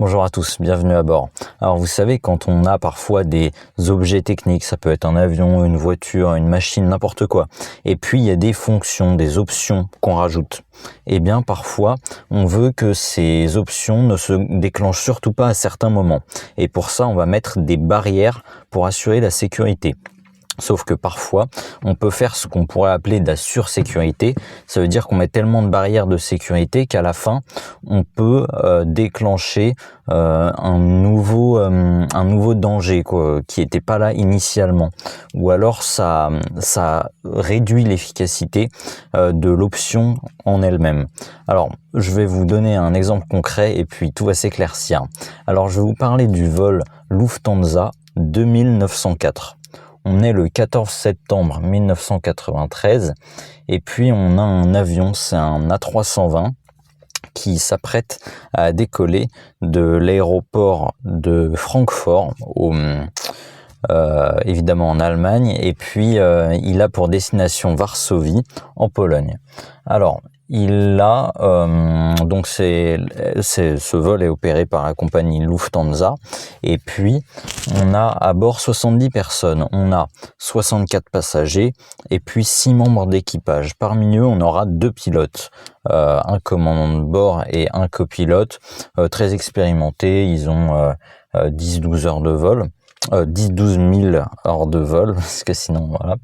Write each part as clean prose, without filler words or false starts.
Bonjour à tous, bienvenue à bord. Alors vous savez, quand on a parfois des objets techniques, ça peut être un avion, une voiture, une machine, n'importe quoi, et puis il y a des fonctions, des options qu'on rajoute. Eh bien parfois, on veut que ces options ne se déclenchent surtout pas à certains moments. Et pour ça, on va mettre des barrières pour assurer la sécurité. Sauf que parfois, on peut faire ce qu'on pourrait appeler de la sursécurité. Ça veut dire qu'on met tellement de barrières de sécurité qu'à la fin, on peut déclencher un nouveau danger qui n'était pas là initialement. Ou alors, ça réduit l'efficacité de l'option en elle-même. Alors, je vais vous donner un exemple concret et puis tout va s'éclaircir. Alors, je vais vous parler du vol Lufthansa 2904. On est le 14 septembre 1993 et puis on a un avion, c'est un A320 qui s'apprête à décoller de l'aéroport de Francfort, évidemment en Allemagne, et puis il a pour destination Varsovie en Pologne. Alors, donc ce vol est opéré par la compagnie Lufthansa et puis on a à bord 70 personnes, on a 64 passagers et puis 6 membres d'équipage. Parmi eux, on aura 2 pilotes, un commandant de bord et un copilote très expérimentés. Ils ont 10-12 heures de vol, 10-12 000 heures de vol parce que sinon voilà.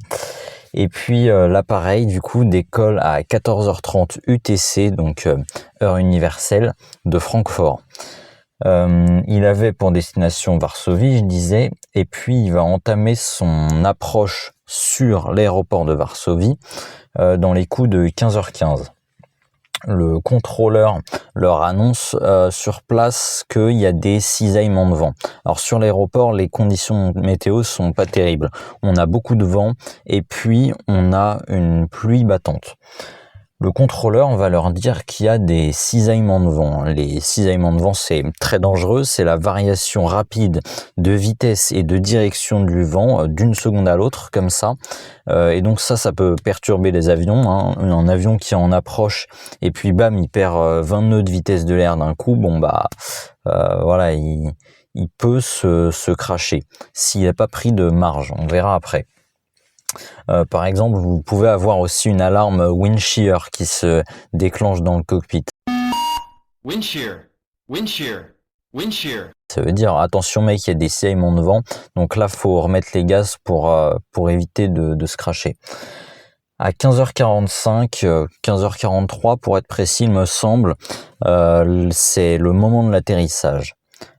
Et puis l'appareil du coup décolle à 14h30 UTC, donc heure universelle de Francfort. Il avait pour destination Varsovie, je disais, et puis il va entamer son approche sur l'aéroport de Varsovie dans les coups de 15h15. Le contrôleur leur annonce sur place qu'il y a des cisaillements de vent. Alors sur l'aéroport, les conditions météo sont pas terribles. On a beaucoup de vent et puis on a une pluie battante. Le contrôleur va leur dire qu'il y a des cisaillements de vent. Les cisaillements de vent, c'est très dangereux. C'est la variation rapide de vitesse et de direction du vent d'une seconde à l'autre, comme ça. Et donc ça peut perturber les avions. Un avion qui est en approche et puis bam, il perd 20 nœuds de vitesse de l'air d'un coup. Bon voilà, il peut se crasher s'il n'a pas pris de marge. On verra après. Par exemple, vous pouvez avoir aussi une alarme wind shear qui se déclenche dans le cockpit. Wind shear, wind shear, wind shear. Ça veut dire attention mec, il y a des cisaillements de vent, donc là faut remettre les gaz pour éviter de se crasher. À 15h45, 15h43 pour être précis, il me semble, c'est le moment de l'atterrissage.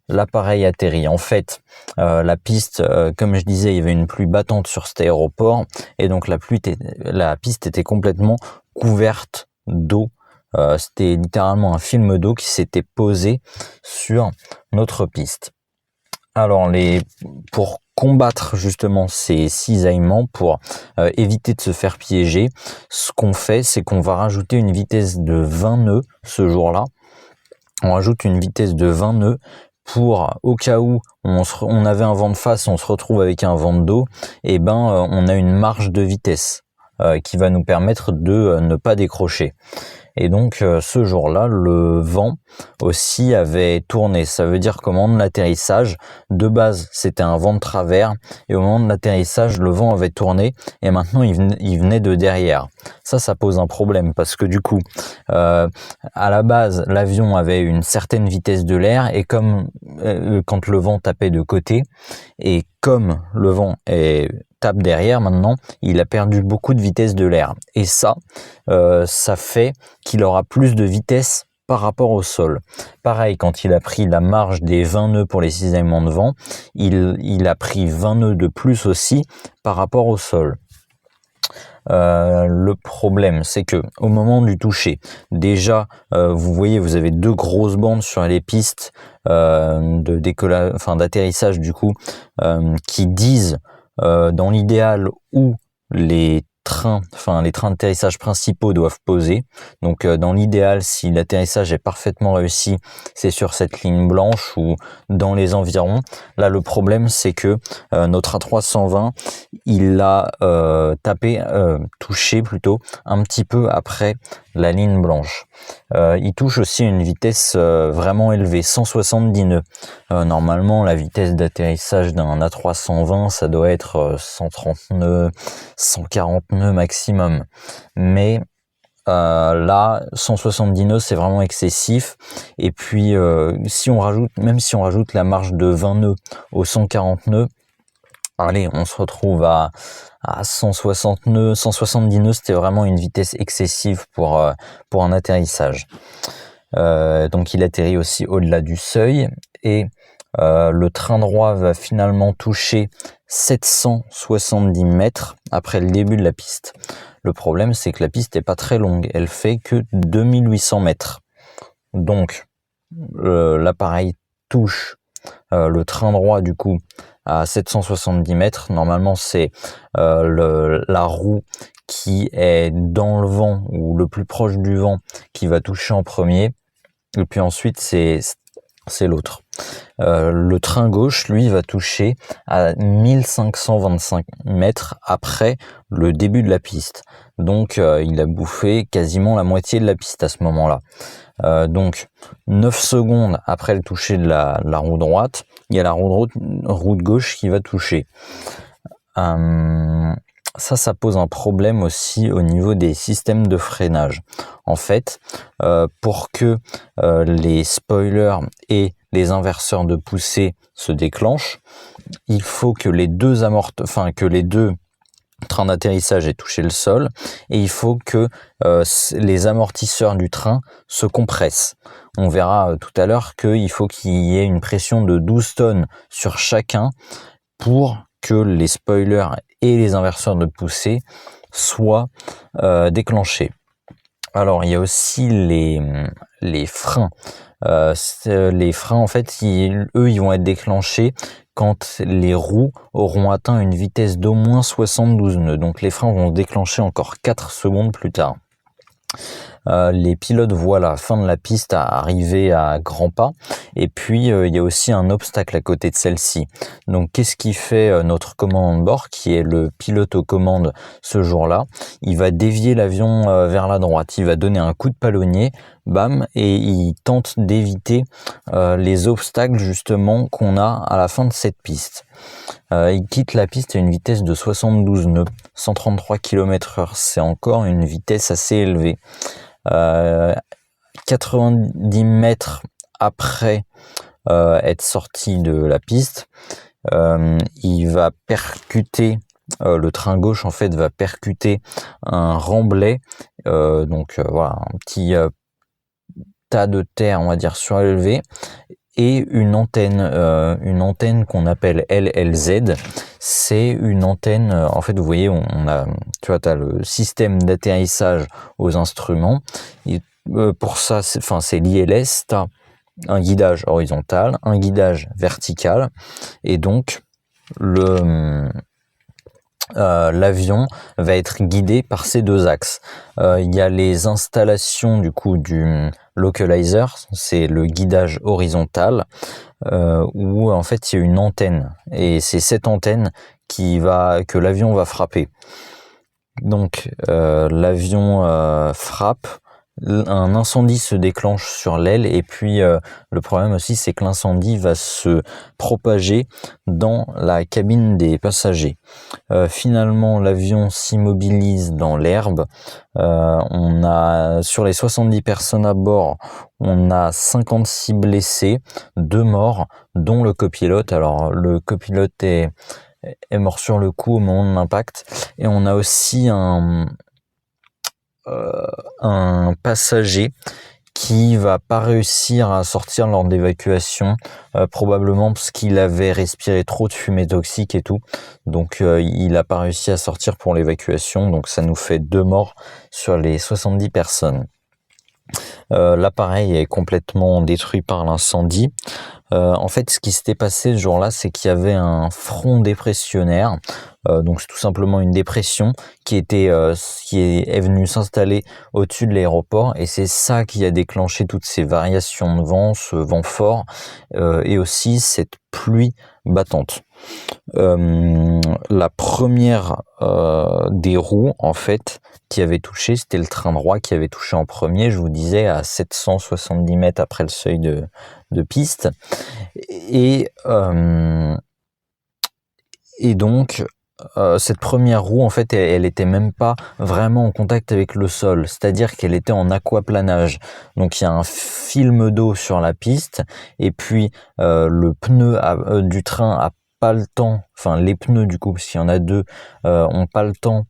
L'appareil atterrit. En fait, la piste, comme je disais, il y avait une pluie battante sur cet aéroport et donc la piste était complètement couverte d'eau. C'était littéralement un film d'eau qui s'était posé sur notre piste. Alors, pour combattre justement ces cisaillements, pour éviter de se faire piéger, ce qu'on fait, c'est qu'on va rajouter une vitesse de 20 nœuds ce jour-là. On rajoute une vitesse de 20 nœuds pour, au cas où on avait un vent de face, on se retrouve avec un vent de dos, et on a une marge de vitesse qui va nous permettre de ne pas décrocher. Et donc ce jour-là, le vent aussi avait tourné. Ça veut dire qu'au moment de l'atterrissage, de base c'était un vent de travers, et au moment de l'atterrissage, le vent avait tourné, et maintenant il venait de derrière. Ça pose un problème parce que du coup, à la base, l'avion avait une certaine vitesse de l'air, et comme quand le vent tapait de côté, et comme le vent tape derrière maintenant, il a perdu beaucoup de vitesse de l'air. Et ça fait qu'il aura plus de vitesse par rapport au sol. Pareil, quand il a pris la marge des 20 nœuds pour les cisaillements de vent, il a pris 20 nœuds de plus aussi par rapport au sol. Le problème, c'est que au moment du toucher, déjà, vous voyez, vous avez 2 grosses bandes sur les pistes d'atterrissage du coup, qui disent dans l'idéal où les trains d'atterrissage principaux doivent poser. Donc dans l'idéal, si l'atterrissage est parfaitement réussi, c'est sur cette ligne blanche ou dans les environs. Là, le problème, c'est que notre A320, il a touché plutôt un petit peu après la ligne blanche. Il touche aussi une vitesse vraiment élevée, 170 nœuds. Normalement, la vitesse d'atterrissage d'un A320, ça doit être 130 nœuds, 140 nœuds maximum. Mais là, 170 nœuds, c'est vraiment excessif. Et puis, même si on rajoute la marge de 20 nœuds aux 140 nœuds, allez, on se retrouve à 160 nœuds, 170 nœuds, c'était vraiment une vitesse excessive pour un atterrissage. Donc il atterrit aussi au-delà du seuil et le train droit va finalement toucher 770 mètres après le début de la piste. Le problème, c'est que la piste n'est pas très longue, elle fait que 2800 mètres. Donc l'appareil touche le train droit du coup à 770 mètres. Normalement, c'est la roue qui est dans le vent ou le plus proche du vent qui va toucher en premier. Et puis ensuite, c'est l'autre. Le train gauche, lui, va toucher à 1525 mètres après le début de la piste. Donc, il a bouffé quasiment la moitié de la piste à ce moment-là. Donc 9 secondes après le toucher de la roue droite, il y a la roue de gauche qui va toucher. Ça pose un problème aussi au niveau des systèmes de freinage. En fait, pour que les spoilers et les inverseurs de poussée se déclenchent, il faut que les deux train d'atterrissage aient touché le sol et il faut que les amortisseurs du train se compressent. On verra tout à l'heure qu'il faut qu'il y ait une pression de 12 tonnes sur chacun pour que les spoilers et les inverseurs de poussée soient déclenchés. Alors il y a aussi les freins. Les freins, en fait, ils vont être déclenchés quand les roues auront atteint une vitesse d'au moins 72 nœuds. Donc les freins vont se déclencher encore 4 secondes plus tard. Les pilotes voient la fin de la piste arriver à grands pas et puis il y a aussi un obstacle à côté de celle-ci. Donc qu'est-ce qui fait notre commandant de bord, qui est le pilote aux commandes ce jour-là? Il va dévier l'avion vers la droite, il va donner un coup de palonnier, bam, et il tente d'éviter les obstacles justement qu'on a à la fin de cette piste. Il quitte la piste à une vitesse de 72 nœuds, 133 km/h, c'est encore une vitesse assez élevée. 90 mètres après être sorti de la piste, il va percuter, le train gauche en fait va percuter un remblai, voilà, un petit tas de terre, on va dire, surélevé, et une antenne qu'on appelle LLZ. C'est une antenne, en fait, vous voyez, tu as le système d'atterrissage aux instruments. Et, pour ça, c'est l'ILS, tu as un guidage horizontal, un guidage vertical, et donc l'avion va être guidé par ces deux axes. Il y a les installations du coup du localizer, c'est le guidage horizontal, où en fait il y a une antenne et c'est cette antenne que l'avion va frapper. Donc l'avion frappe, un incendie se déclenche sur l'aile et puis le problème aussi, c'est que l'incendie va se propager dans la cabine des passagers. Finalement, l'avion s'immobilise dans l'herbe. On a, sur les 70 personnes à bord, on a 56 blessés, 2 morts, dont le copilote. Alors le copilote est mort sur le coup au moment de l'impact, et on a aussi un passager qui va pas réussir à sortir lors d'évacuation, probablement parce qu'il avait respiré trop de fumée toxique et tout, donc il a pas réussi à sortir pour l'évacuation, donc ça nous fait 2 morts sur les 70 personnes. L'appareil est complètement détruit par l'incendie. En fait, ce qui s'était passé ce jour-là, c'est qu'il y avait un front dépressionnaire. Donc c'est tout simplement une dépression qui est venue s'installer au-dessus de l'aéroport, et c'est ça qui a déclenché toutes ces variations de vent, ce vent fort, et aussi cette pluie battante. La première des roues, en fait, qui avait touché, c'était le train droit qui avait touché en premier, je vous disais, à 770 mètres après le seuil de piste. Et donc, cette première roue, en fait, elle était même pas vraiment en contact avec le sol, c'est-à-dire qu'elle était en aquaplanage. Donc il y a un film d'eau sur la piste, et puis le pneu du train a pas le temps, enfin les pneus du coup, parce qu'il y en a deux, ont pas le temps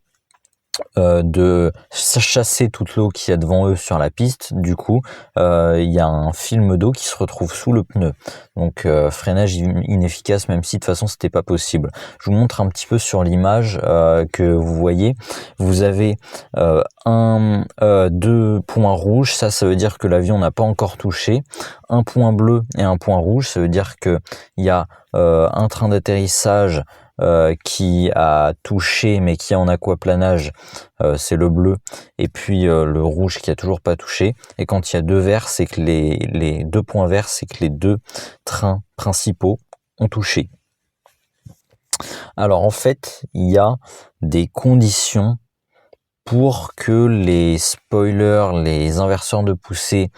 de chasser toute l'eau qu'il y a devant eux sur la piste. Du coup, il y a un film d'eau qui se retrouve sous le pneu. Donc freinage inefficace, même si de toute façon c'était pas possible. Je vous montre un petit peu sur l'image que vous voyez. Vous avez deux points rouges, ça veut dire que l'avion n'a pas encore touché. Un point bleu et un point rouge, ça veut dire que il y a un train d'atterrissage qui a touché mais qui est en aquaplanage, c'est le bleu, et puis le rouge qui a toujours pas touché. Et quand il y a deux verts, c'est que les deux points verts, c'est que les deux trains principaux ont touché. Alors en fait, il y a des conditions pour que les spoilers, les inverseurs de poussée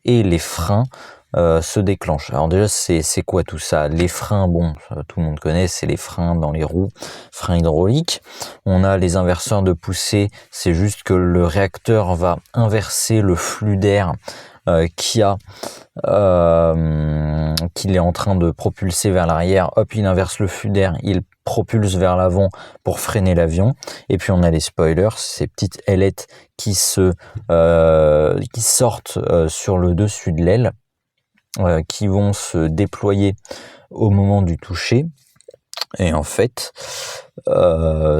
et les freins se déclenchent. Alors déjà, c'est quoi tout ça? Les freins, bon, tout le monde connaît, c'est les freins dans les roues, freins hydrauliques. On a les inverseurs de poussée, c'est juste que le réacteur va inverser le flux d'air qu'il est en train de propulser vers l'arrière. Hop, il inverse le flux d'air, il propulse vers l'avant pour freiner l'avion. Et puis on a les spoilers, ces petites ailettes qui sortent sur le dessus de l'aile, qui vont se déployer au moment du toucher. Et en fait,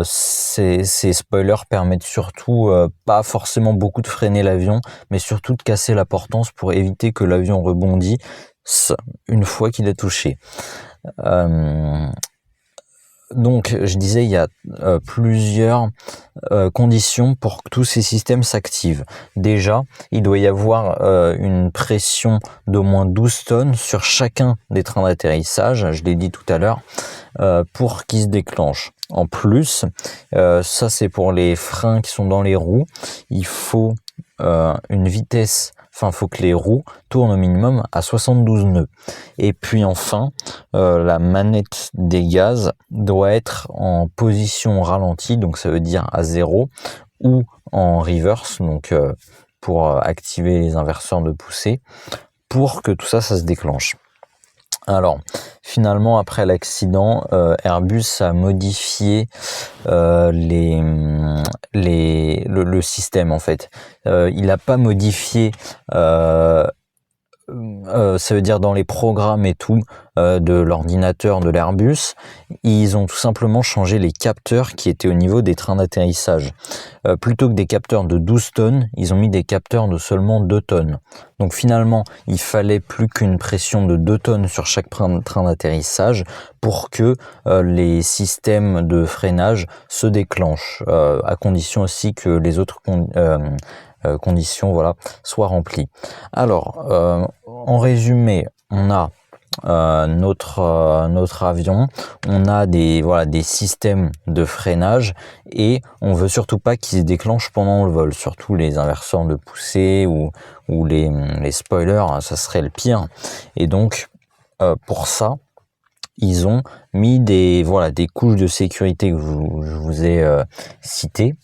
ces spoilers permettent surtout pas forcément beaucoup de freiner l'avion, mais surtout de casser la portance pour éviter que l'avion rebondisse une fois qu'il est touché. Donc, je disais, il y a plusieurs conditions pour que tous ces systèmes s'activent. Déjà, il doit y avoir une pression d'au moins 12 tonnes sur chacun des trains d'atterrissage, je l'ai dit tout à l'heure, pour qu'ils se déclenchent. En plus, ça c'est pour les freins qui sont dans les roues, il faut une vitesse, enfin, il faut que les roues tournent au minimum à 72 nœuds. Et puis enfin, la manette des gaz doit être en position ralentie, donc ça veut dire à 0, ou en reverse, donc pour activer les inverseurs de poussée, pour que tout ça se déclenche. Alors, finalement, après l'accident, Airbus a modifié le système, en fait. Il n'a pas modifié, ça veut dire dans les programmes et tout, de l'ordinateur de l'Airbus, ils ont tout simplement changé les capteurs qui étaient au niveau des trains d'atterrissage. Plutôt que des capteurs de 12 tonnes, ils ont mis des capteurs de seulement 2 tonnes. Donc finalement, il fallait plus qu'une pression de 2 tonnes sur chaque train d'atterrissage pour que les systèmes de freinage se déclenchent, à condition aussi que les autres conditions, voilà, soient remplies. Alors, en résumé, on a notre avion, on a des systèmes de freinage, et on veut surtout pas qu'ils se déclenchent pendant le vol, surtout les inverseurs de poussée ou les spoilers, ça serait le pire. Et donc pour ça, ils ont mis des couches de sécurité que je vous ai citées.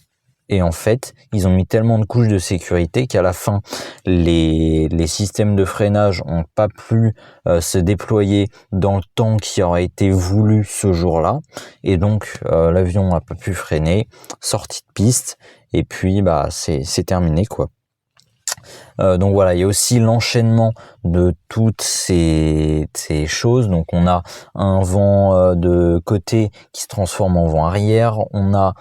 Et en fait, ils ont mis tellement de couches de sécurité qu'à la fin, les systèmes de freinage ont pas pu se déployer dans le temps qui aurait été voulu ce jour-là. Et donc, l'avion n'a pas pu freiner, sortie de piste, et puis c'est terminé, quoi. Donc voilà, il y a aussi l'enchaînement de toutes ces choses. Donc on a un vent de côté qui se transforme en vent arrière. On a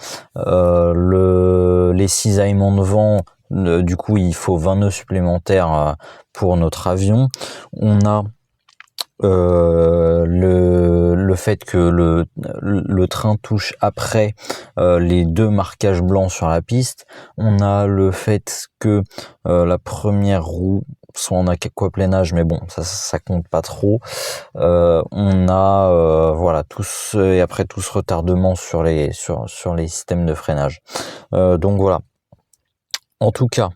les cisaillements de vent. Du coup, il faut 20 nœuds supplémentaires pour notre avion. On a le fait que le train touche après les deux marquages blancs sur la piste. On a le fait que la première roue soit en aquaplanage, mais bon, ça compte pas trop. On a voilà et après tout ce retardement sur les systèmes de freinage. Donc voilà. En tout cas,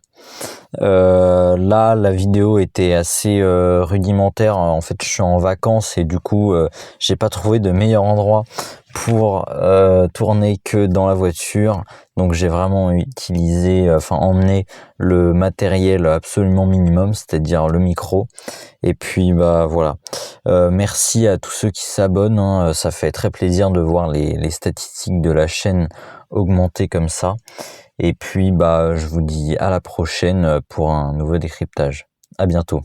là la vidéo était assez rudimentaire. En fait, je suis en vacances et du coup j'ai pas trouvé de meilleur endroit pour tourner que dans la voiture, donc j'ai vraiment emmené le matériel absolument minimum, c'est-à-dire le micro. Et puis bah voilà, merci à tous ceux qui s'abonnent, hein, ça fait très plaisir de voir les statistiques de la chaîne augmenter comme ça. Et puis bah je vous dis à la prochaine pour un nouveau décryptage. À bientôt.